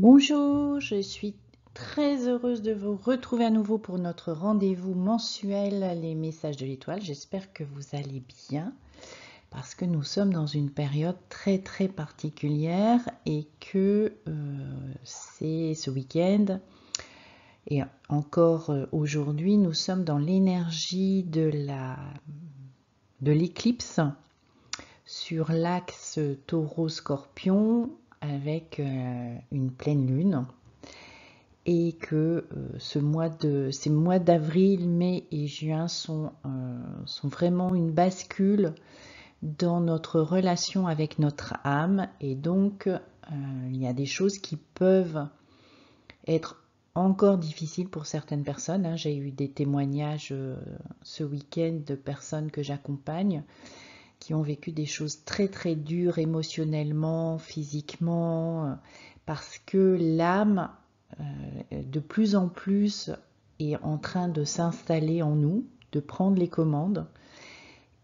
Bonjour, je suis très heureuse de vous retrouver à nouveau pour notre rendez-vous mensuel, les messages de l'étoile. J'espère que vous allez bien parce que nous sommes dans une période très particulière et que c'est ce week-end et encore aujourd'hui, nous sommes dans l'énergie de l'éclipse sur l'axe Taureau-Scorpion avec une pleine lune. Et que ces mois d'avril, mai et juin sont vraiment une bascule dans notre relation avec notre âme. Et donc, il y a des choses qui peuvent être encore difficiles pour certaines personnes, hein. J'ai eu des témoignages ce week-end de personnes que j'accompagne qui ont vécu des choses très dures émotionnellement, physiquement, parce que l'âme de plus en plus est en train de s'installer en nous, de prendre les commandes,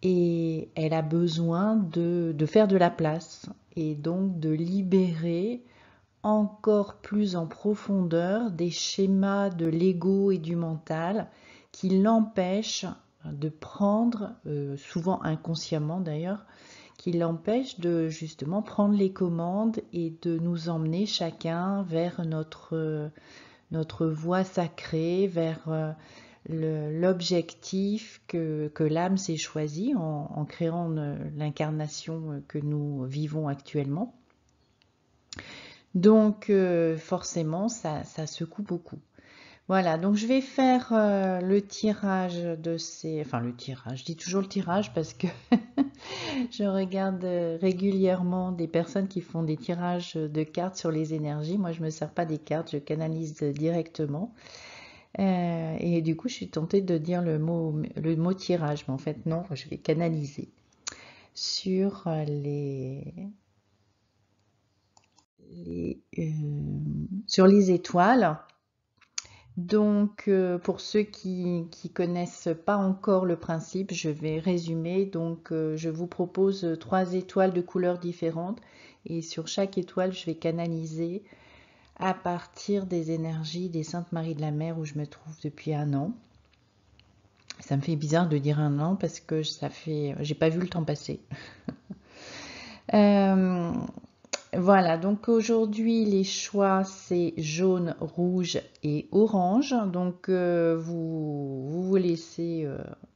et elle a besoin de faire de la place et donc de libérer encore plus en profondeur des schémas de l'ego et du mental qui l'empêchent de prendre, souvent inconsciemment d'ailleurs, qui l'empêchent de justement prendre les commandes et de nous emmener chacun vers notre voie sacrée, vers l'objectif que l'âme s'est choisi en créant l'incarnation que nous vivons actuellement. Donc forcément, ça secoue beaucoup. Voilà, donc je vais faire le tirage de ces... Enfin, le tirage, je dis toujours le tirage parce que je regarde régulièrement des personnes qui font des tirages de cartes sur les énergies. Moi, je ne me sers pas des cartes, je canalise directement. Et du coup, je suis tentée de dire le mot tirage, mais en fait, non, je vais canaliser sur sur les étoiles. Donc, pour ceux qui connaissent pas encore le principe, je vais résumer. Donc, je vous propose 3 étoiles de couleurs différentes et sur chaque étoile, je vais canaliser à partir des énergies des Saintes Maries de la Mer où je me trouve depuis 1 an. Ça me fait bizarre de dire 1 an parce que j'ai pas vu le temps passer. Voilà, donc aujourd'hui les choix c'est jaune, rouge et orange. Donc vous laissez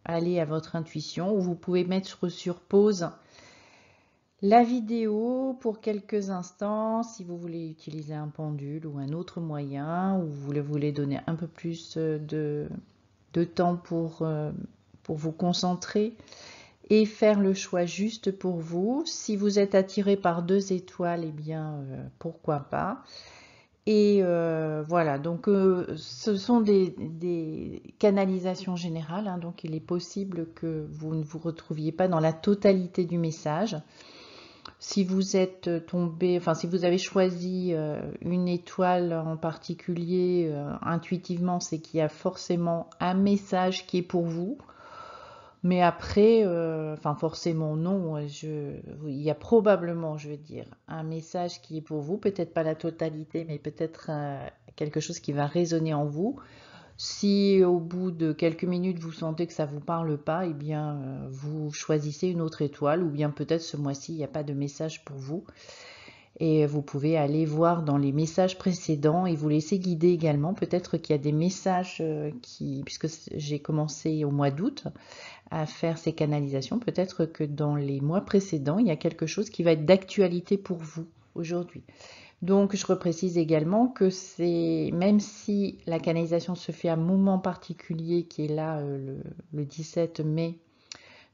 aller à votre intuition ou vous pouvez mettre sur pause la vidéo pour quelques instants si vous voulez utiliser un pendule ou un autre moyen ou vous voulez donner un peu plus de temps pour vous concentrer et faire le choix juste pour vous. Si vous êtes attiré par 2 étoiles, eh bien, pourquoi pas. Et voilà, donc ce sont des canalisations générales, hein, donc il est possible que vous ne vous retrouviez pas dans la totalité du message. Si vous êtes tombé, enfin si vous avez choisi une étoile en particulier, intuitivement, c'est qu'il y a forcément un message qui est pour vous. Mais après, enfin forcément non, il y a probablement, je veux dire, un message qui est pour vous, peut-être pas la totalité, mais peut-être quelque chose qui va résonner en vous. Si au bout de quelques minutes vous sentez que ça ne vous parle pas, eh bien vous choisissez une autre étoile, ou bien peut-être ce mois-ci il n'y a pas de message pour vous. Et vous pouvez aller voir dans les messages précédents et vous laisser guider également. Peut-être qu'il y a des messages puisque j'ai commencé au mois d'août à faire ces canalisations, peut-être que dans les mois précédents, il y a quelque chose qui va être d'actualité pour vous aujourd'hui. Donc, je reprécise également que même si la canalisation se fait à un moment particulier qui est là le 17 mai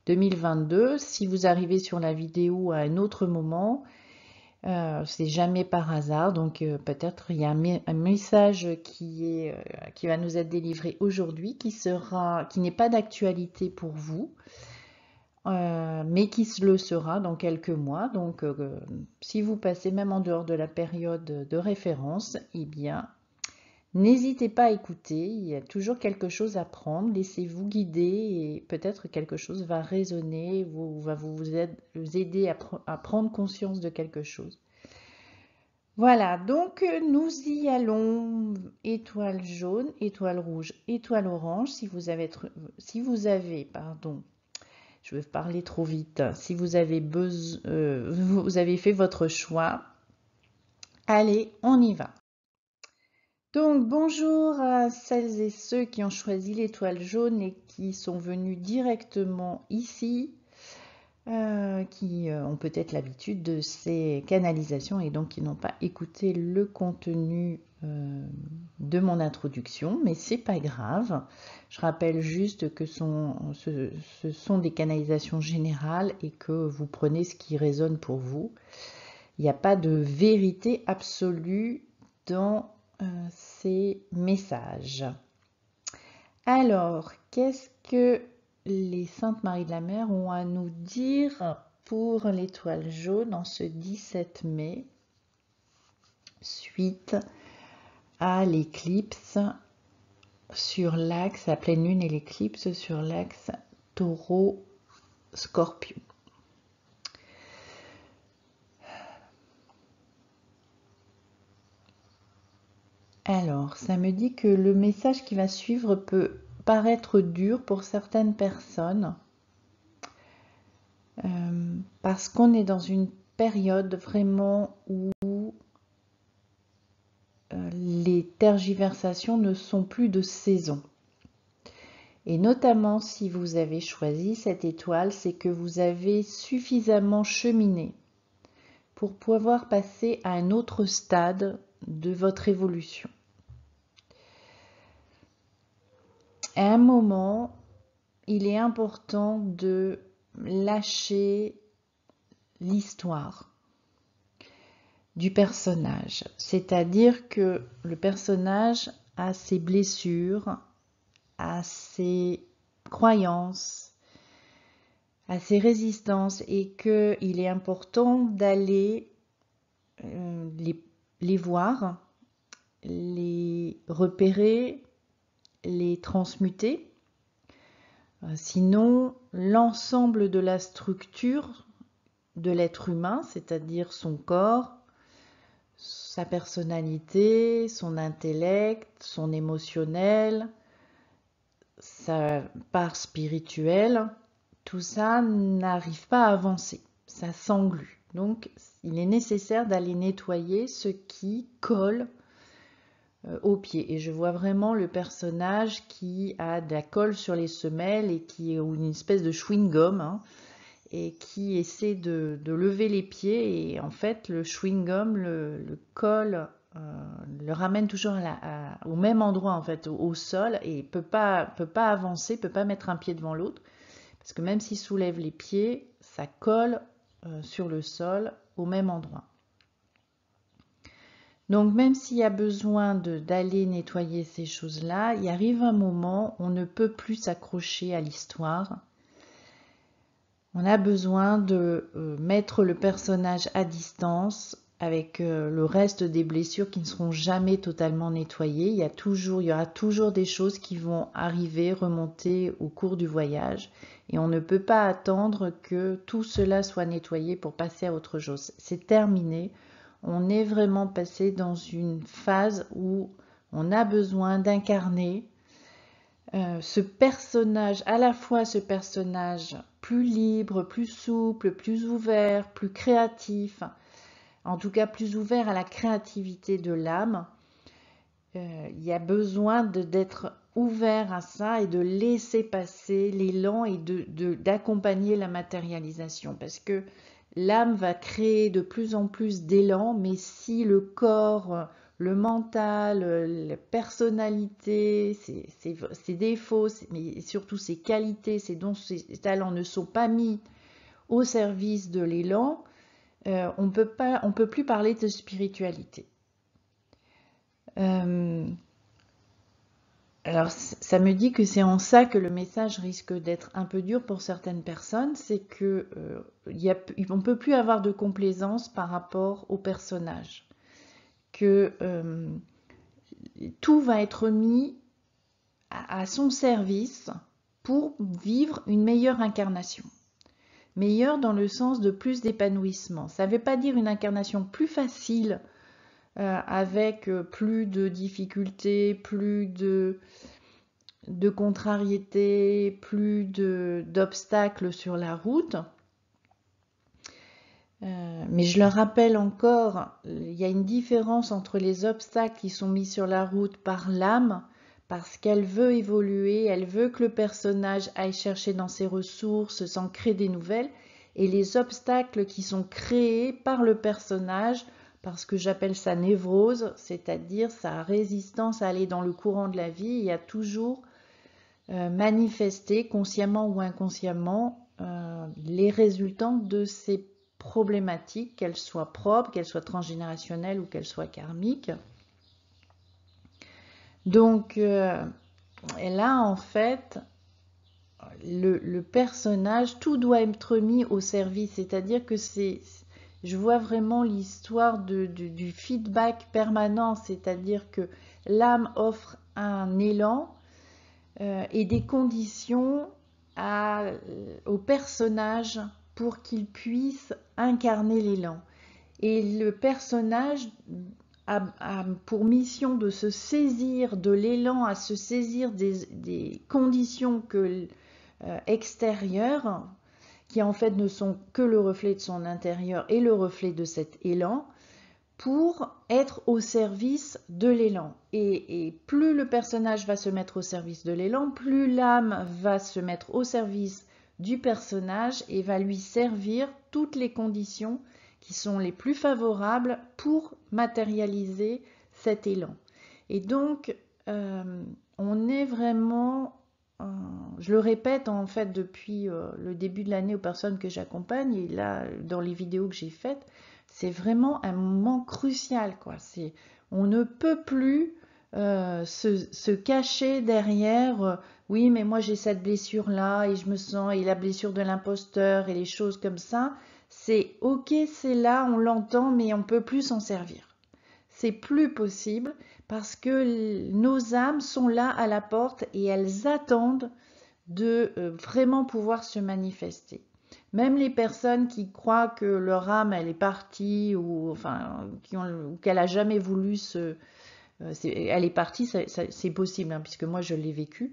2022, si vous arrivez sur la vidéo à un autre moment, c'est jamais par hasard, donc peut-être il y a un message qui va nous être délivré aujourd'hui qui n'est pas d'actualité pour vous, mais qui le sera dans quelques mois. Donc si vous passez même en dehors de la période de référence, eh bien n'hésitez pas à écouter, il y a toujours quelque chose à prendre, laissez-vous guider et peut-être quelque chose va résonner, va vous aider à prendre conscience de quelque chose. Voilà, donc nous y allons. Étoile jaune, étoile rouge, étoile orange. Si vous avez, pardon, je vais parler trop vite. Si vous avez vous avez fait votre choix, allez, on y va. Donc bonjour à celles et ceux qui ont choisi l'étoile jaune et qui sont venus directement ici, qui ont peut-être l'habitude de ces canalisations et donc qui n'ont pas écouté le contenu de mon introduction, mais c'est pas grave. Je rappelle juste que ce sont des canalisations générales et que vous prenez ce qui résonne pour vous. Il n'y a pas de vérité absolue dans ces messages. Alors, qu'est-ce que les Saintes Maries de la Mer ont à nous dire pour l'étoile jaune en ce 17 mai, suite à l'éclipse sur l'axe, la pleine lune et l'éclipse sur l'axe Taureau-Scorpion. Alors, ça me dit que le message qui va suivre peut paraître dur pour certaines personnes parce qu'on est dans une période vraiment où les tergiversations ne sont plus de saison. Et notamment si vous avez choisi cette étoile, c'est que vous avez suffisamment cheminé pour pouvoir passer à un autre stade de votre évolution. À un moment, il est important de lâcher l'histoire du personnage. C'est-à-dire que le personnage a ses blessures, a ses croyances, a ses résistances et qu'il est important d'aller les voir, les repérer, les transmuter. Sinon, l'ensemble de la structure de l'être humain, c'est-à-dire son corps, sa personnalité, son intellect, son émotionnel, sa part spirituelle, tout ça n'arrive pas à avancer, ça s'englue. Donc, il est nécessaire d'aller nettoyer ce qui colle aux pieds. Et je vois vraiment le personnage qui a de la colle sur les semelles et qui ou une espèce de chewing-gum, hein, et qui essaie de lever les pieds. Et en fait, le chewing-gum, le colle, le ramène toujours au même endroit, en fait, au sol, et peut pas avancer, peut pas mettre un pied devant l'autre. Parce que même s'il soulève les pieds, ça colle sur le sol au même endroit. Donc même s'il y a besoin d'aller nettoyer ces choses-là, il arrive un moment où on ne peut plus s'accrocher à l'histoire. On a besoin de mettre le personnage à distance avec le reste des blessures qui ne seront jamais totalement nettoyées. Il y aura toujours des choses qui vont arriver, remonter au cours du voyage. Et on ne peut pas attendre que tout cela soit nettoyé pour passer à autre chose. C'est terminé. On est vraiment passé dans une phase où on a besoin d'incarner ce personnage, à la fois ce personnage plus libre, plus souple, plus ouvert, plus créatif, en tout cas plus ouvert à la créativité de l'âme. Il y a besoin d'être ouvert à ça et de laisser passer l'élan et d'accompagner la matérialisation, parce que l'âme va créer de plus en plus d'élan, mais si le corps, le mental, la personnalité, ses défauts, mais surtout ses qualités, ses dons, ses talents ne sont pas mis au service de l'élan, on peut plus parler de spiritualité. Alors, ça me dit que c'est en ça que le message risque d'être un peu dur pour certaines personnes, c'est que on ne peut plus avoir de complaisance par rapport au personnage, que tout va être mis à son service pour vivre une meilleure incarnation. Meilleure dans le sens de plus d'épanouissement. Ça ne veut pas dire une incarnation plus facile avec plus de difficultés, plus de contrariétés, plus d'obstacles sur la route. Mais je le rappelle encore, il y a une différence entre les obstacles qui sont mis sur la route par l'âme, parce qu'elle veut évoluer, elle veut que le personnage aille chercher dans ses ressources, s'en créer des nouvelles, et les obstacles qui sont créés par le personnage, parce que j'appelle ça névrose, c'est-à-dire sa résistance à aller dans le courant de la vie, et à toujours manifester, consciemment ou inconsciemment, les résultants de ces problématiques, qu'elles soient propres, qu'elles soient transgénérationnelles ou qu'elles soient karmiques. Donc là, en fait, le personnage, tout doit être mis au service, c'est-à-dire que je vois vraiment l'histoire du feedback permanent, c'est-à-dire que l'âme offre un élan et des conditions au personnage pour qu'il puisse incarner l'élan. Et le personnage a pour mission de se saisir de l'élan, à se saisir des conditions extérieures, qui en fait ne sont que le reflet de son intérieur et le reflet de cet élan, pour être au service de l'élan. Et plus le personnage va se mettre au service de l'élan, plus l'âme va se mettre au service du personnage et va lui servir toutes les conditions qui sont les plus favorables pour matérialiser cet élan. Et donc, on est vraiment, je le répète en fait depuis le début de l'année aux personnes que j'accompagne, et là, dans les vidéos que j'ai faites, c'est vraiment un moment crucial, quoi. On ne peut plus se cacher derrière oui, mais moi j'ai cette blessure-là et je me sens, et la blessure de l'imposteur et les choses comme ça. C'est ok, c'est là, on l'entend, mais on ne peut plus s'en servir. C'est plus possible parce que nos âmes sont là à la porte et elles attendent de vraiment pouvoir se manifester. Même les personnes qui croient que leur âme elle est partie ou enfin qu'elle a jamais voulu elle est partie, c'est possible hein, puisque moi je l'ai vécu,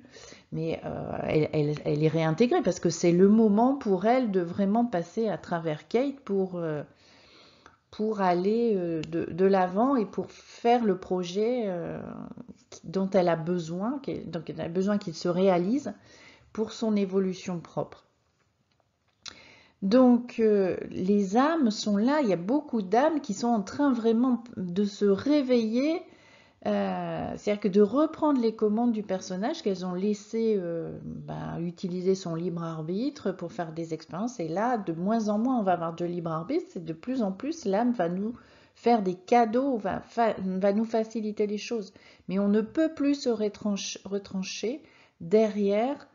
mais elle est réintégrée parce que c'est le moment pour elle de vraiment passer à travers Kate pour aller de l'avant et pour faire le projet dont elle a besoin, qu'il se réalise pour son évolution propre. Donc les âmes sont là, il y a beaucoup d'âmes qui sont en train vraiment de se réveiller, c'est-à-dire que de reprendre les commandes du personnage qu'elles ont laissé utiliser son libre arbitre pour faire des expériences. Et là, de moins en moins, on va avoir de libre arbitre, c'est de plus en plus, l'âme va nous faire des cadeaux, va nous faciliter les choses. Mais on ne peut plus se retrancher derrière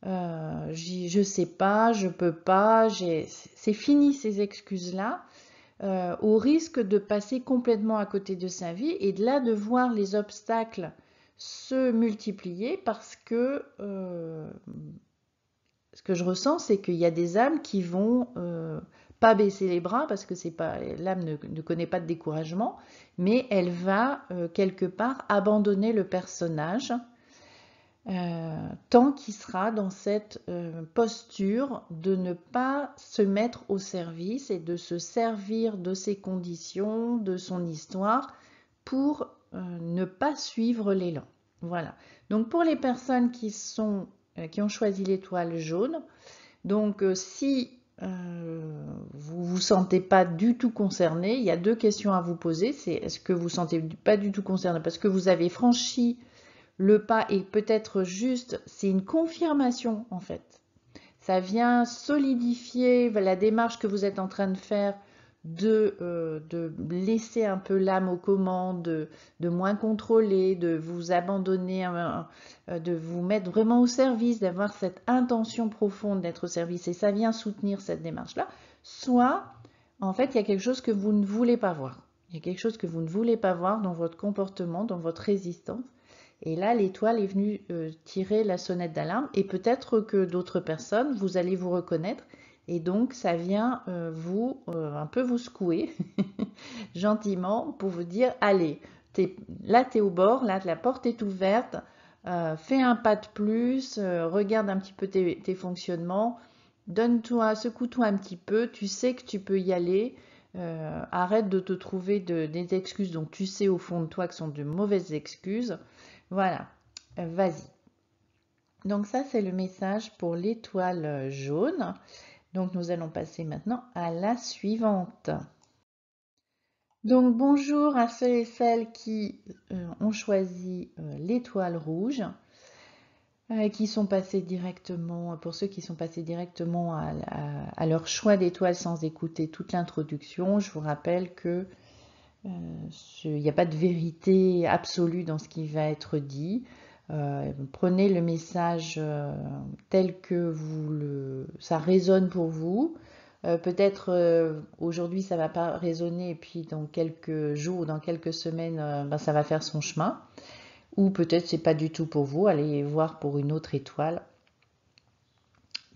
je sais pas, je peux pas, c'est fini ces excuses-là, au risque de passer complètement à côté de sa vie et de là de voir les obstacles se multiplier parce que ce que je ressens, c'est qu'il y a des âmes qui vont pas baisser les bras parce que c'est pas l'âme ne connaît pas de découragement, mais elle va quelque part abandonner le personnage. Tant qu'il sera dans cette posture de ne pas se mettre au service et de se servir de ses conditions, de son histoire, pour ne pas suivre l'élan. Voilà. Donc pour les personnes qui ont choisi l'étoile jaune, donc si vous vous sentez pas du tout concerné, il y a deux questions à vous poser. C'est est-ce que vous ne vous sentez pas du tout concerné parce que vous avez franchi le pas est peut-être juste, c'est une confirmation en fait. Ça vient solidifier la démarche que vous êtes en train de faire de laisser un peu l'âme aux commandes, de moins contrôler, de vous abandonner, de vous mettre vraiment au service, d'avoir cette intention profonde d'être au service. Et ça vient soutenir cette démarche-là. Soit, en fait, il y a quelque chose que vous ne voulez pas voir. Il y a quelque chose que vous ne voulez pas voir dans votre comportement, dans votre résistance. Et là, l'étoile est venue tirer la sonnette d'alarme et peut-être que d'autres personnes, vous allez vous reconnaître Et donc, ça vient un peu vous secouer gentiment pour vous dire, allez, là, tu es au bord, là, la porte est ouverte, fais un pas de plus, regarde un petit peu tes fonctionnements, donne-toi, secoue-toi un petit peu, tu sais que tu peux y aller, arrête de te trouver des excuses dont tu sais au fond de toi que sont de mauvaises excuses. Voilà, vas-y. Donc ça, c'est le message pour l'étoile jaune. Donc nous allons passer maintenant à la suivante. Donc bonjour à ceux et celles qui ont choisi l'étoile rouge, qui sont passés directement, pour ceux qui sont passés directement à leur choix d'étoile sans écouter toute l'introduction. Je vous rappelle que il n'y a pas de vérité absolue dans ce qui va être dit. Prenez le message tel que ça résonne pour vous. Peut-être aujourd'hui ça va pas résonner et puis dans quelques jours ou dans quelques semaines ben, ça va faire son chemin. Ou peut-être c'est pas du tout pour vous. Allez voir pour une autre étoile.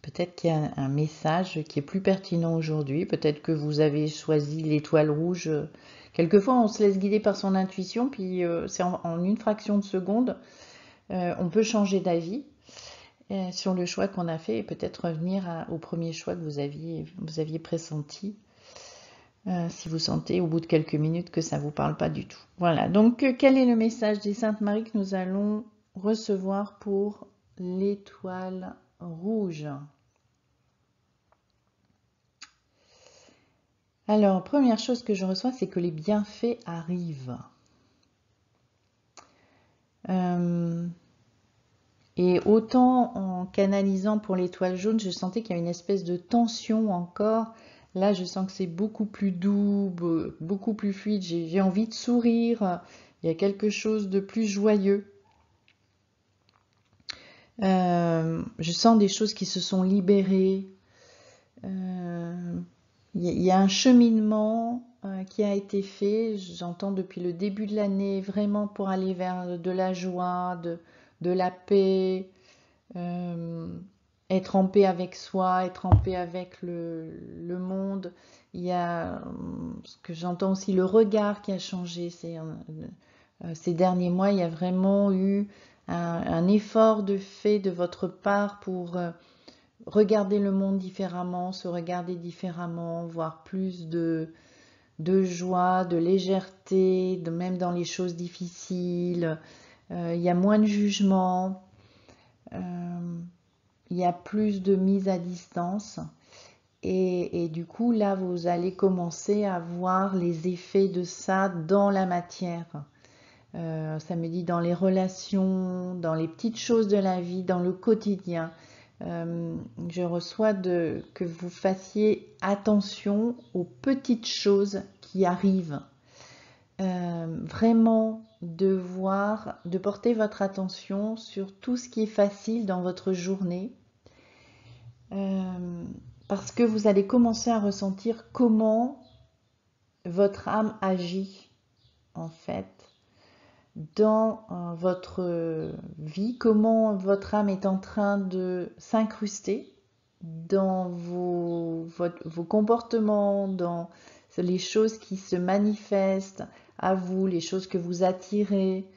Peut-être qu'il y a un message qui est plus pertinent aujourd'hui. Peut-être que vous avez choisi l'étoile rouge. Quelquefois, on se laisse guider par son intuition, puis c'est en une fraction de seconde, on peut changer d'avis sur le choix qu'on a fait et peut-être revenir au premier choix que vous aviez pressenti. Si vous sentez au bout de quelques minutes que ça ne vous parle pas du tout. Voilà, donc quel est le message des Saintes Maries que nous allons recevoir pour l'étoile rouge? Alors, première chose que je reçois, c'est que les bienfaits arrivent. Et autant en canalisant pour l'étoile jaune, je sentais qu'il y a une espèce de tension encore. Là, je sens que c'est beaucoup plus doux, beaucoup plus fluide. J'ai envie de sourire. Il y a quelque chose de plus joyeux. Je sens des choses qui se sont libérées. Il y a un cheminement qui a été fait, j'entends depuis le début de l'année, vraiment pour aller vers de la joie, de la paix, être en paix avec soi, être en paix avec le monde. Il y a ce que j'entends aussi, le regard qui a changé ces derniers mois. Il y a vraiment eu un effort de fait de votre part pour regarder le monde différemment, se regarder différemment, voir plus de joie, de légèreté, même dans les choses difficiles. Il y a moins de jugement, il y a plus de mise à distance. Et du coup, là, vous allez commencer à voir les effets de ça dans la matière. Ça me dit dans les relations, dans les petites choses de la vie, dans le quotidien. Je reçois que vous fassiez attention aux petites choses qui arrivent. Vraiment de porter votre attention sur tout ce qui est facile dans votre journée. Parce que vous allez commencer à ressentir comment votre âme agit en fait dans votre vie, comment votre âme est en train de s'incruster dans vos comportements, dans les choses qui se manifestent à vous, les choses que vous attirez.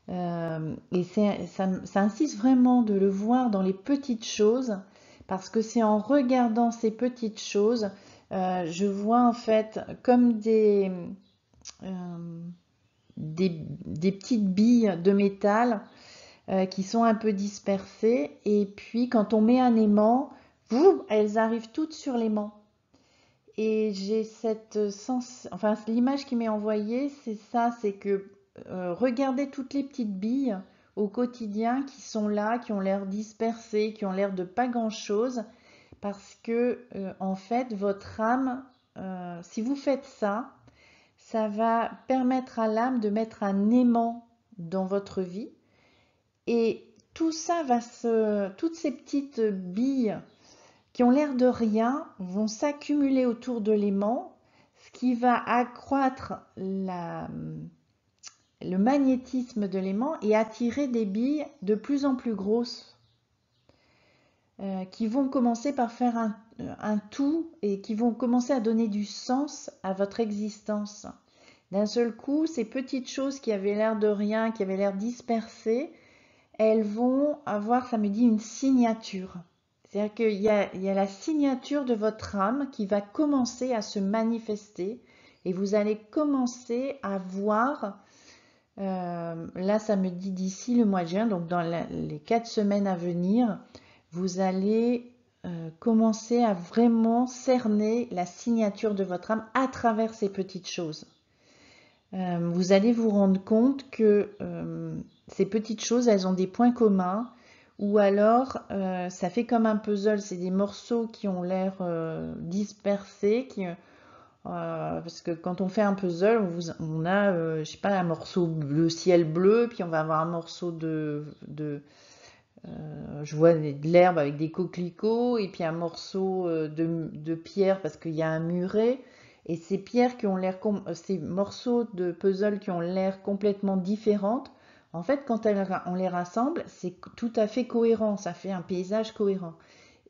Et ça insiste vraiment de le voir dans les petites choses, parce que c'est en regardant ces petites choses, je vois en fait comme des petites billes de métal qui sont un peu dispersées. Et puis quand on met un aimant, elles arrivent toutes sur l'aimant. Et j'ai cette sens, enfin l'image qui m'est envoyée, c'est ça, c'est que regardez toutes les petites billes au quotidien qui sont là, qui ont l'air dispersées, qui ont l'air de pas grand-chose, parce que en fait votre âme, si vous faites ça, ça va permettre à l'âme de mettre un aimant dans votre vie. Et tout ça toutes ces petites billes qui ont l'air de rien vont s'accumuler autour de l'aimant, ce qui va accroître le magnétisme de l'aimant et attirer des billes de plus en plus grosses. qui vont commencer par faire un tout et qui vont commencer à donner du sens à votre existence. D'un seul coup, ces petites choses qui avaient l'air de rien, qui avaient l'air dispersées, elles vont avoir, ça me dit, une signature. C'est-à-dire qu'il y a la signature de votre âme qui va commencer à se manifester et vous allez commencer à voir, là ça me dit d'ici le mois de juin, donc dans les 4 semaines à venir, vous allez commencer à vraiment cerner la signature de votre âme à travers ces petites choses. Vous allez vous rendre compte que ces petites choses, elles ont des points communs, ou alors ça fait comme un puzzle, c'est des morceaux qui ont l'air dispersés, parce que quand on fait un puzzle, on a, je sais pas, un morceau bleu, ciel bleu, puis on va avoir un morceau je vois de l'herbe avec des coquelicots, et puis un morceau de pierre parce qu'il y a un muret. Et ces pierres qui ont l'air, ces morceaux de puzzle qui ont l'air complètement différentes, en fait, quand on les rassemble, c'est tout à fait cohérent, ça fait un paysage cohérent.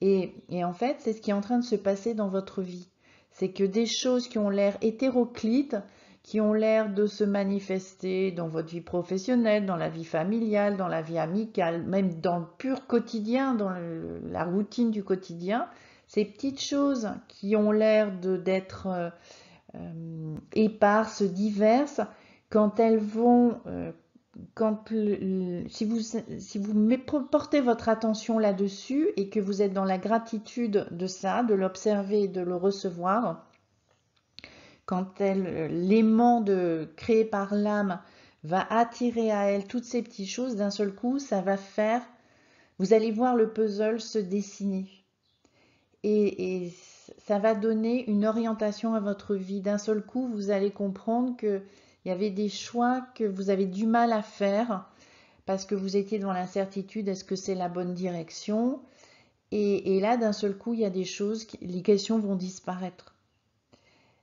Et en fait, c'est ce qui est en train de se passer dans votre vie. C'est que des choses qui ont l'air hétéroclites, qui ont l'air de se manifester dans votre vie professionnelle, dans la vie familiale, dans la vie amicale, même dans le pur quotidien, dans la routine du quotidien, ces petites choses qui ont l'air d'être éparses, diverses, quand elles vont, si vous portez votre attention là-dessus et que vous êtes dans la gratitude de ça, de l'observer et de le recevoir, quand l'aimant créé par l'âme va attirer à elle toutes ces petites choses, d'un seul coup, ça va faire, vous allez voir le puzzle se dessiner. Et ça va donner une orientation à votre vie. D'un seul coup, vous allez comprendre qu'il y avait des choix que vous avez du mal à faire parce que vous étiez dans l'incertitude, est-ce que c'est la bonne direction? Et là, d'un seul coup, il y a des choses, les questions vont disparaître.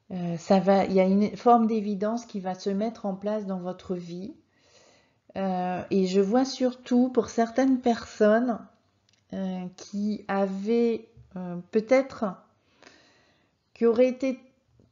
Il y a une forme d'évidence qui va se mettre en place dans votre vie. Et je vois surtout pour certaines personnes qui avaient peut-être, qui auraient été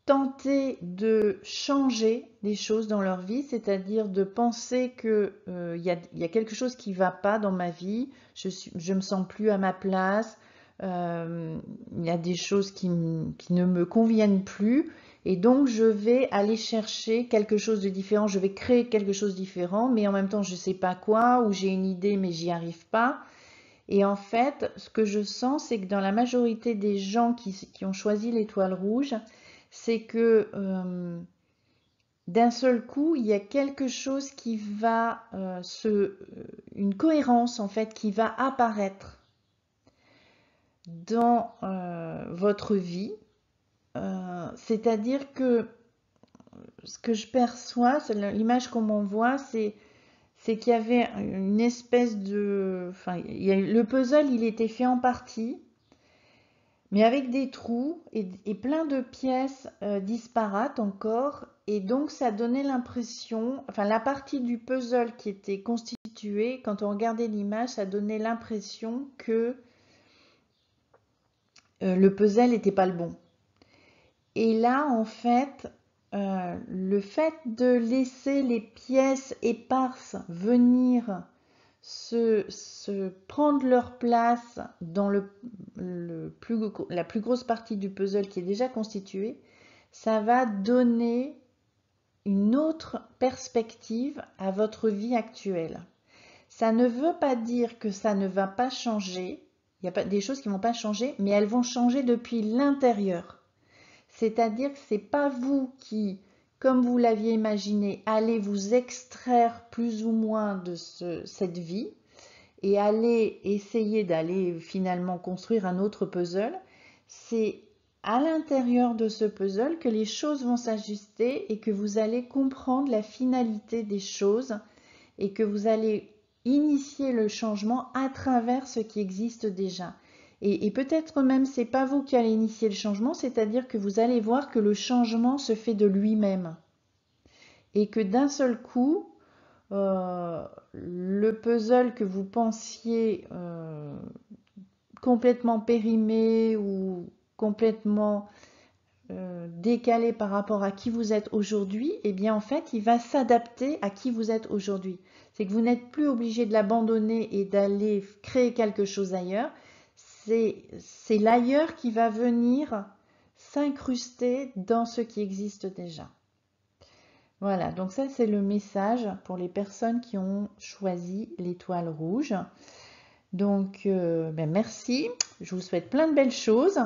tentées de changer des choses dans leur vie, c'est-à-dire de penser que y a quelque chose qui ne va pas dans ma vie, je me sens plus à ma place, il y a des choses qui ne me conviennent plus, et donc je vais aller chercher quelque chose de différent, je vais créer quelque chose de différent, mais en même temps je ne sais pas quoi, ou j'ai une idée mais j'y arrive pas. Et en fait, ce que je sens, c'est que dans la majorité des gens qui ont choisi l'étoile rouge, c'est que d'un seul coup, il y a quelque chose qui va une cohérence en fait qui va apparaître dans votre vie. C'est-à-dire que ce que je perçois, l'image qu'on m'envoie, c'est qu'il y avait une espèce de... Enfin, le puzzle, il était fait en partie, mais avec des trous et plein de pièces disparates encore. Et donc, ça donnait l'impression... Enfin, la partie du puzzle qui était constituée, quand on regardait l'image, ça donnait l'impression que le puzzle n'était pas le bon. Et là, en fait, le fait de laisser les pièces éparses venir se prendre leur place dans la plus grosse partie du puzzle qui est déjà constituée, ça va donner une autre perspective à votre vie actuelle. Ça ne veut pas dire que ça ne va pas changer, il y a pas des choses qui ne vont pas changer, mais elles vont changer depuis l'intérieur. C'est-à-dire que ce n'est pas vous qui, comme vous l'aviez imaginé, allez vous extraire plus ou moins de cette vie et allez essayer d'aller finalement construire un autre puzzle. C'est à l'intérieur de ce puzzle que les choses vont s'ajuster et que vous allez comprendre la finalité des choses et que vous allez initier le changement à travers ce qui existe déjà. Et peut-être même c'est pas vous qui allez initier le changement, c'est-à-dire que vous allez voir que le changement se fait de lui-même. Et que d'un seul coup, le puzzle que vous pensiez complètement périmé ou complètement décalé par rapport à qui vous êtes aujourd'hui, eh bien en fait, il va s'adapter à qui vous êtes aujourd'hui. C'est que vous n'êtes plus obligé de l'abandonner et d'aller créer quelque chose ailleurs. C'est l'ailleurs qui va venir s'incruster dans ce qui existe déjà. Voilà, donc ça c'est le message pour les personnes qui ont choisi l'étoile rouge. Donc merci, je vous souhaite plein de belles choses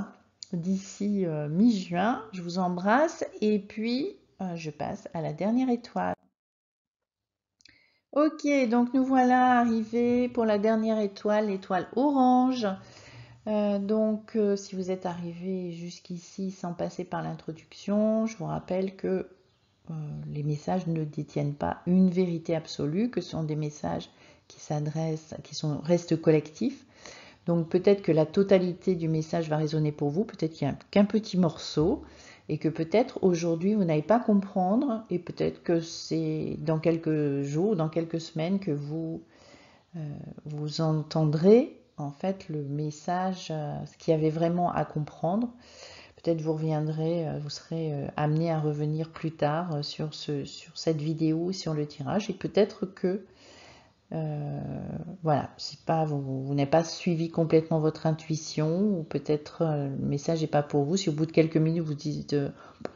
d'ici mi-juin. Je vous embrasse et puis je passe à la dernière étoile. Ok, donc nous voilà arrivés pour la dernière étoile, l'étoile orange. Si vous êtes arrivé jusqu'ici sans passer par l'introduction, je vous rappelle que les messages ne détiennent pas une vérité absolue, que ce sont des messages qui restent collectifs. Donc peut-être que la totalité du message va résonner pour vous, peut-être qu'il n'y a qu'un petit morceau, et que peut-être aujourd'hui vous n'allez pas comprendre, et peut-être que c'est dans quelques jours, dans quelques semaines que vous entendrez en fait le message, ce qu'il y avait vraiment à comprendre. Peut-être vous reviendrez, vous serez amené à revenir plus tard sur cette vidéo, sur le tirage, et peut-être que voilà, c'est pas, vous n'avez pas suivi complètement votre intuition, ou peut-être le message n'est pas pour vous. Si au bout de quelques minutes vous dites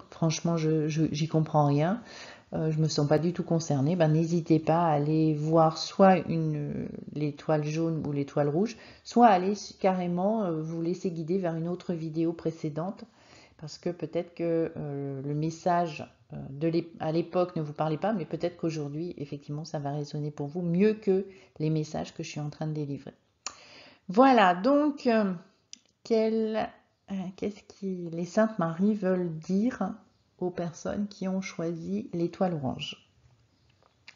franchement j'y comprends rien, je me sens pas du tout concernée, ben, n'hésitez pas à aller voir soit l'étoile jaune ou l'étoile rouge, soit aller carrément vous laisser guider vers une autre vidéo précédente, parce que peut-être que le message à l'époque ne vous parlait pas, mais peut-être qu'aujourd'hui, effectivement, ça va résonner pour vous mieux que les messages que je suis en train de délivrer. Voilà, donc, qu'est-ce que les Saintes Maries veulent dire aux personnes qui ont choisi l'étoile orange?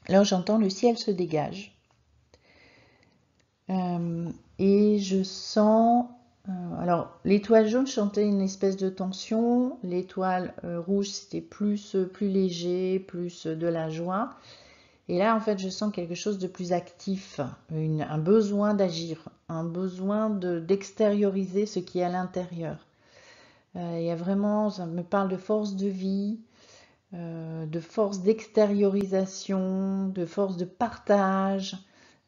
Alors, j'entends le ciel se dégage. Et je sens... alors, l'étoile jaune chantait une espèce de tension. L'étoile rouge, c'était plus léger, plus de la joie. Et là, en fait, je sens quelque chose de plus actif, un besoin d'agir, un besoin d'extérioriser ce qui est à l'intérieur. Il y a vraiment, ça me parle de force de vie, de force d'extériorisation, de force de partage,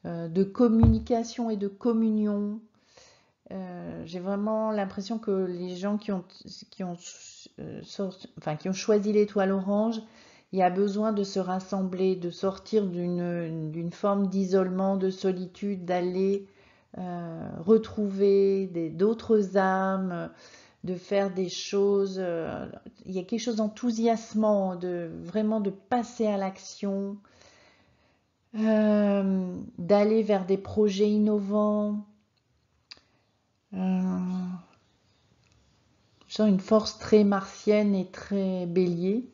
de communication et de communion. J'ai vraiment l'impression que les gens qui ont choisi l'étoile orange, il y a besoin de se rassembler, de sortir d'une forme d'isolement, de solitude, d'aller retrouver d'autres âmes, de faire des choses. Il y a quelque chose d'enthousiasmant, vraiment de passer à l'action, d'aller vers des projets innovants. Je sens une force très martienne et très bélier.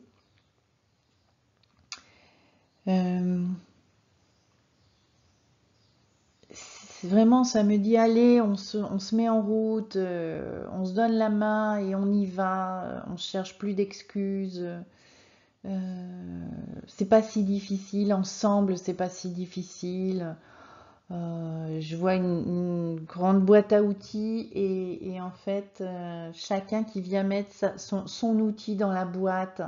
Vraiment, ça me dit, allez, on se met en route, on se donne la main et on y va, on cherche plus d'excuses. C'est pas si difficile, ensemble, c'est pas si difficile. Je vois une grande boîte à outils et en fait, chacun qui vient mettre son outil dans la boîte.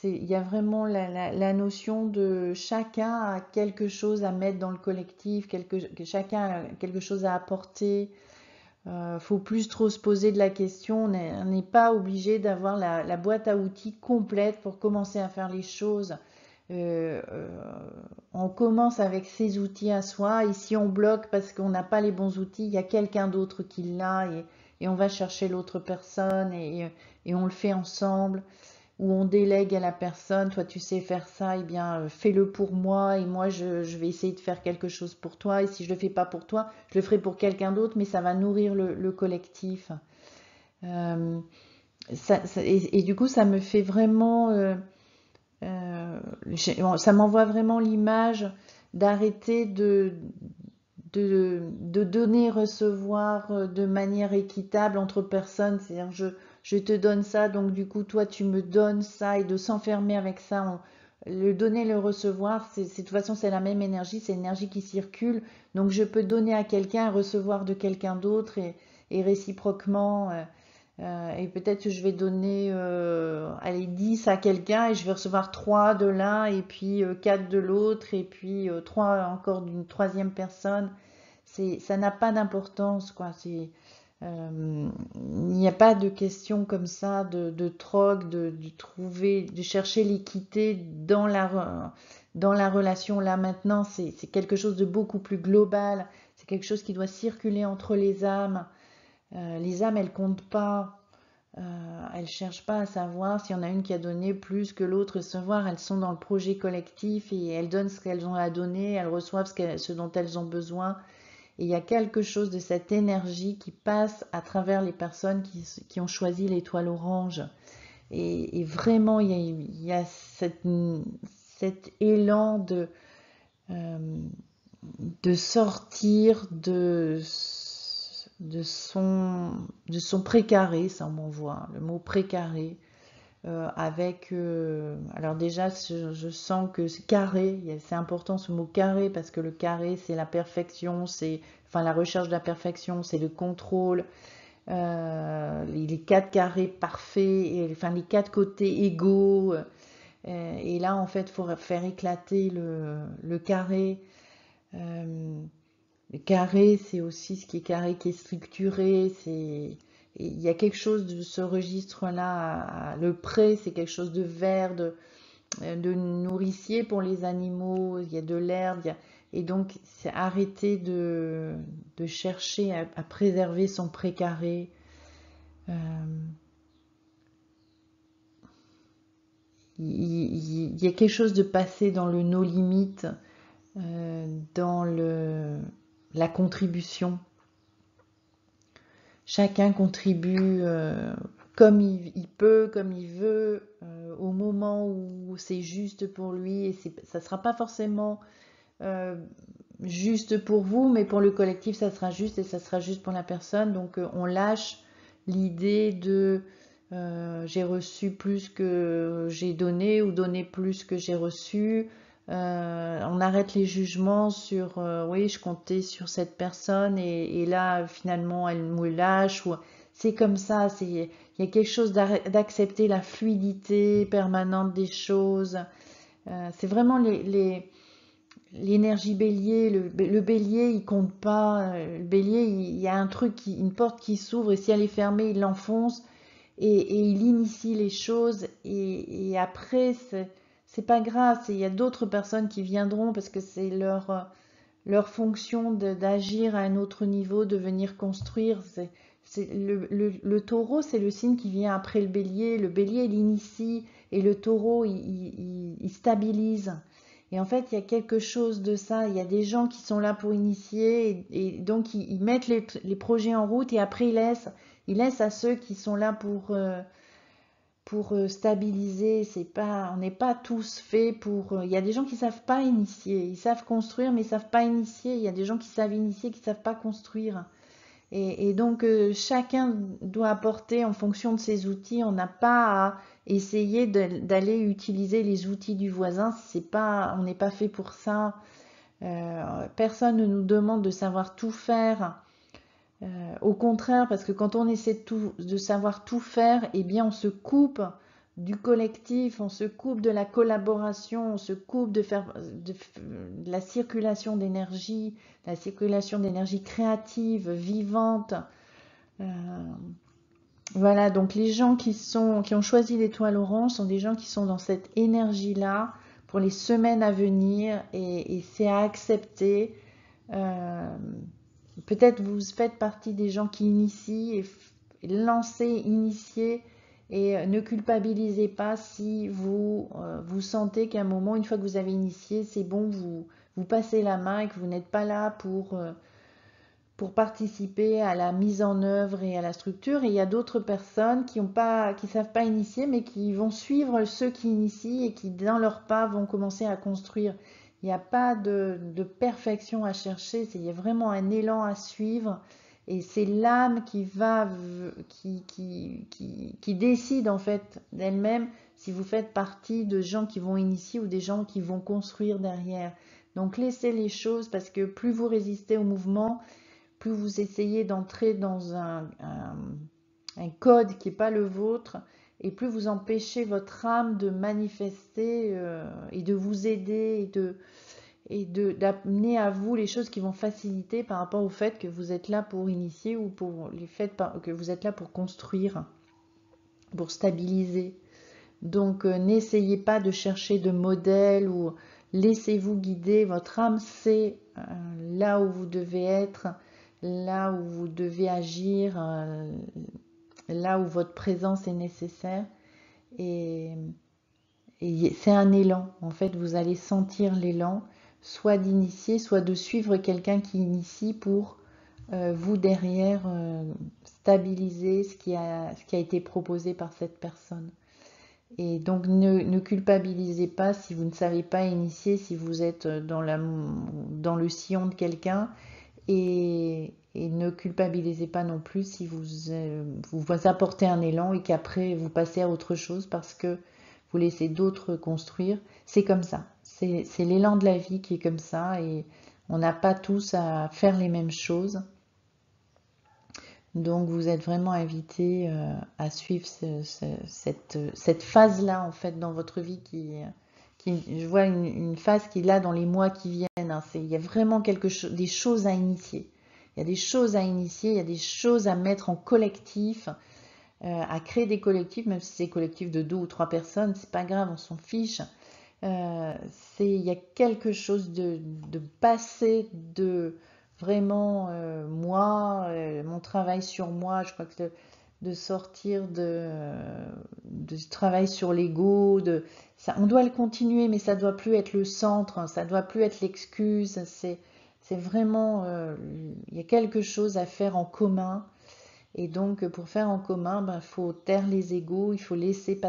Il y a vraiment la notion de chacun a quelque chose à mettre dans le collectif, chacun a quelque chose à apporter. Faut plus trop se poser de la question, on n'est pas obligé d'avoir la boîte à outils complète pour commencer à faire les choses. On commence avec ses outils à soi, et si on bloque parce qu'on n'a pas les bons outils, il y a quelqu'un d'autre qui l'a, et on va chercher l'autre personne, et on le fait ensemble. Ou on délègue à la personne, toi tu sais faire ça, eh bien fais-le pour moi, et moi je vais essayer de faire quelque chose pour toi, et si je le fais pas pour toi, je le ferai pour quelqu'un d'autre, mais ça va nourrir le collectif. Et du coup ça me fait vraiment, ça m'envoie vraiment l'image d'arrêter de donner, recevoir de manière équitable entre personnes, c'est-à-dire je te donne ça, donc du coup toi tu me donnes ça, et de s'enfermer avec ça, le donner, le recevoir, de toute façon, c'est la même énergie, c'est l'énergie qui circule. Donc, je peux donner à quelqu'un, recevoir de quelqu'un d'autre et réciproquement. Et peut-être que je vais donner allez, 10 à quelqu'un et je vais recevoir 3 de l'un et puis 4 de l'autre et puis 3 encore d'une troisième personne. Ça n'a pas d'importance, quoi. Il n'y a pas de question comme ça de troc, de trouver, de chercher l'équité dans la relation. Là maintenant, c'est quelque chose de beaucoup plus global. C'est quelque chose qui doit circuler entre les âmes. Les âmes, elles comptent pas. Elles cherchent pas à savoir s'il y en a une qui a donné plus que l'autre recevoir. Elles sont dans le projet collectif et elles donnent ce qu'elles ont à donner. Elles reçoivent ce dont elles ont besoin. Et il y a quelque chose de cette énergie qui passe à travers les personnes qui ont choisi l'étoile orange. Et vraiment, il y a cet élan euh, de sortir de son précaré, ça on m'envoie, le mot précaré, alors déjà, je sens que c'est carré, c'est important ce mot carré, parce que le carré, c'est la perfection, enfin la recherche de la perfection, c'est le contrôle, les 4 carrés parfaits, enfin les 4 côtés égaux, et là, en fait, il faut faire éclater le carré. Euh, le carré, c'est aussi ce qui est carré, qui est structuré. Il y a quelque chose de ce registre-là. Le pré, c'est quelque chose de vert, de nourricier pour les animaux. Il y a de l'herbe. Et donc, c'est arrêter de chercher à préserver son précaré. Euh, il y a quelque chose de passé dans le no limites, dans la contribution. Chacun contribue comme il peut, comme il veut, au moment où c'est juste pour lui. Et ça ne sera pas forcément euh, juste pour vous, mais pour le collectif, ça sera juste et ça sera juste pour la personne. Donc on lâche l'idée de j'ai reçu plus que j'ai donné ou donné plus que j'ai reçu. On arrête les jugements sur oui, je comptais sur cette personne et là finalement elle me lâche. C'est comme ça, il y a quelque chose d'accepter la fluidité permanente des choses. C'est vraiment l'énergie bélier. Le bélier, il compte pas. Le bélier, il y a un truc, une porte qui s'ouvre et si elle est fermée, il l'enfonce et il initie les choses. Et après, c'est pas grave. Il y a d'autres personnes qui viendront parce que c'est leur fonction d'agir à un autre niveau, de venir construire. Le taureau, c'est le signe qui vient après le bélier. Le bélier, il initie et le taureau, il stabilise. Et en fait, il y a quelque chose de ça. Il y a des gens qui sont là pour initier et donc ils mettent les projets en route et après ils laissent à ceux qui sont là pour stabiliser. On n'est pas tous faits pour. Il y a des gens qui savent pas initier. Ils savent construire, mais ils savent pas initier. Il y a des gens qui savent initier, qui savent pas construire. Et donc, chacun doit apporter en fonction de ses outils. On n'a pas à essayer d'aller utiliser les outils du voisin. On n'est pas fait pour ça. Personne ne nous demande de savoir tout faire. Au contraire, parce que quand on essaie de savoir tout faire, eh bien, on se coupe du collectif, on se coupe de la collaboration, on se coupe de la circulation d'énergie créative, vivante. Euh, voilà, donc les gens qui ont choisi l'étoile orange sont des gens qui sont dans cette énergie-là pour les semaines à venir et c'est à accepter. Euh, Peut-être vous faites partie des gens qui initient et lancez, initiez et ne culpabilisez pas si vous sentez qu'à un moment, une fois que vous avez initié, c'est bon, vous passez la main et que vous n'êtes pas là pour participer à la mise en œuvre et à la structure. Et il y a d'autres personnes qui savent pas initier, mais qui vont suivre ceux qui initient et qui, dans leur pas, vont commencer à construire. Il n'y a pas de perfection à chercher, il y a vraiment un élan à suivre. Et c'est l'âme qui décide en fait d'elle-même si vous faites partie de gens qui vont initier ou des gens qui vont construire derrière. Donc laissez les choses, parce que plus vous résistez au mouvement, plus vous essayez d'entrer dans un code qui n'est pas le vôtre, et plus vous empêchez votre âme de manifester et de vous aider et d'amener à vous les choses qui vont faciliter par rapport au fait que vous êtes là pour initier ou pour les faits que vous êtes là pour construire, pour stabiliser. Donc n'essayez pas de chercher de modèle ou laissez-vous guider. Votre âme sait là où vous devez être, là où vous devez agir, là où votre présence est nécessaire. Et c'est un élan. En fait, vous allez sentir l'élan, soit d'initier, soit de suivre quelqu'un qui initie pour vous derrière stabiliser ce qui a été proposé par cette personne. Et donc ne culpabilisez pas si vous ne savez pas initier, si vous êtes dans le sillon de quelqu'un, et ne culpabilisez pas non plus si vous apportez un élan et qu'après vous passez à autre chose parce que vous laissez d'autres construire. C'est comme ça, c'est l'élan de la vie qui est comme ça, et on n'a pas tous à faire les mêmes choses. Donc vous êtes vraiment invité à suivre cette phase-là en fait dans votre vie je vois une phase qui est là dans les mois qui viennent. Hein. Il y a vraiment des choses à initier. Il y a des choses à initier, il y a des choses à mettre en collectif, à créer des collectifs, même si c'est collectif de 2 ou 3 personnes, c'est pas grave, on s'en fiche. Il y a quelque chose de passer de vraiment moi, mon travail sur moi, je crois que de sortir du travail sur l'ego, on doit le continuer, mais ça doit plus être le centre, ça doit plus être l'excuse, c'est vraiment, il y a quelque chose à faire en commun. Et donc, pour faire en commun, il faut taire les égos, il faut laisser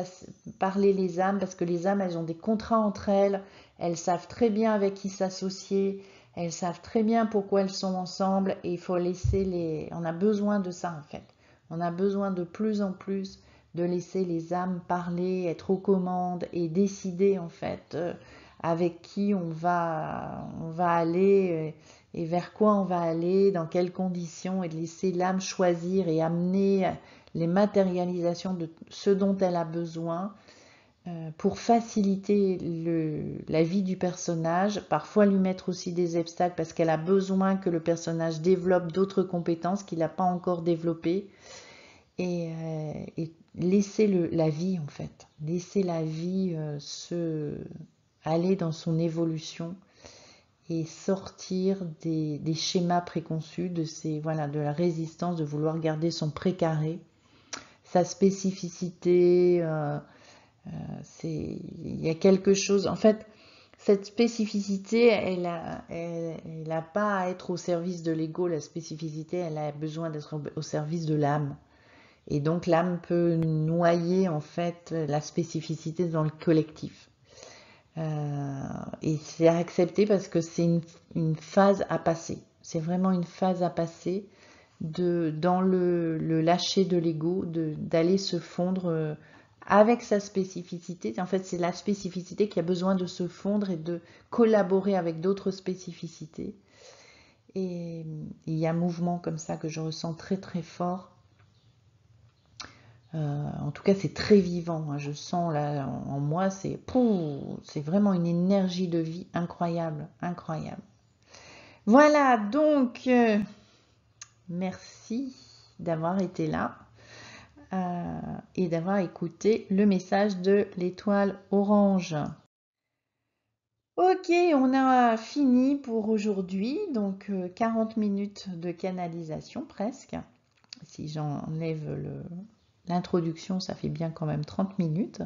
parler les âmes, parce que les âmes, elles ont des contrats entre elles, elles savent très bien avec qui s'associer, elles savent très bien pourquoi elles sont ensemble, et il faut laisser on a besoin de ça en fait. On a besoin de plus en plus de laisser les âmes parler, être aux commandes et décider en fait avec qui on va aller et vers quoi on va aller, dans quelles conditions, et de laisser l'âme choisir et amener les matérialisations de ce dont elle a besoin pour faciliter la vie du personnage, parfois lui mettre aussi des obstacles parce qu'elle a besoin que le personnage développe d'autres compétences qu'il n'a pas encore développées, et laisser la vie en fait, laisser la vie aller dans son évolution et sortir des schémas préconçus, de la résistance, de vouloir garder son précaré, sa spécificité. Il y a quelque chose, en fait, cette spécificité, elle n'a pas à être au service de l'ego. La spécificité, elle a besoin d'être au service de l'âme. Et donc l'âme peut noyer en fait la spécificité dans le collectif. Et c'est à accepter parce que c'est une phase à passer. C'est vraiment une phase à passer dans le lâcher de l'ego, d'aller se fondre avec sa spécificité. En fait, c'est la spécificité qui a besoin de se fondre et de collaborer avec d'autres spécificités. Et il y a un mouvement comme ça que je ressens très très fort. En tout cas, c'est très vivant. Hein. Je sens là en moi, c'est vraiment une énergie de vie incroyable, incroyable. Voilà, donc merci d'avoir été là et d'avoir écouté le message de l'étoile orange. Ok, on a fini pour aujourd'hui, donc 40 minutes de canalisation presque. Si j'enlève l'introduction, ça fait bien quand même 30 minutes.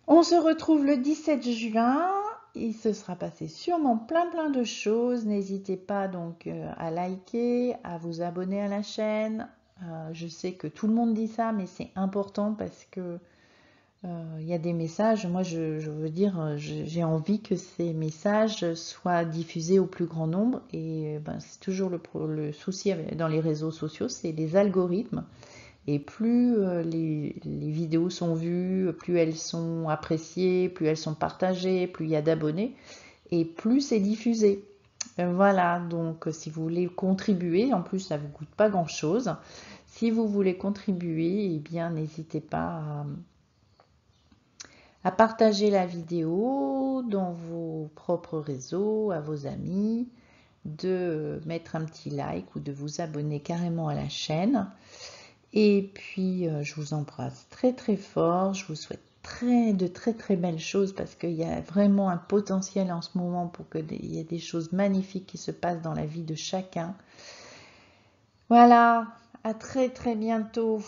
On se retrouve le 17 juin. Il se sera passé sûrement plein de choses. N'hésitez pas donc à liker, à vous abonner à la chaîne. Je sais que tout le monde dit ça, mais c'est important parce que il y a des messages. Moi, je veux dire, j'ai envie que ces messages soient diffusés au plus grand nombre. Et c'est toujours le souci dans les réseaux sociaux, c'est les algorithmes. Et plus les vidéos sont vues, plus elles sont appréciées, plus elles sont partagées, plus il y a d'abonnés, et plus c'est diffusé. Voilà, donc si vous voulez contribuer, en plus ça ne vous coûte pas grand-chose. Si vous voulez contribuer, eh bien n'hésitez pas à partager la vidéo dans vos propres réseaux, à vos amis, de mettre un petit like ou de vous abonner carrément à la chaîne. Et puis, je vous embrasse très très fort. Je vous souhaite de très belles choses parce qu'il y a vraiment un potentiel en ce moment pour qu'il y ait des choses magnifiques qui se passent dans la vie de chacun. Voilà, à très bientôt.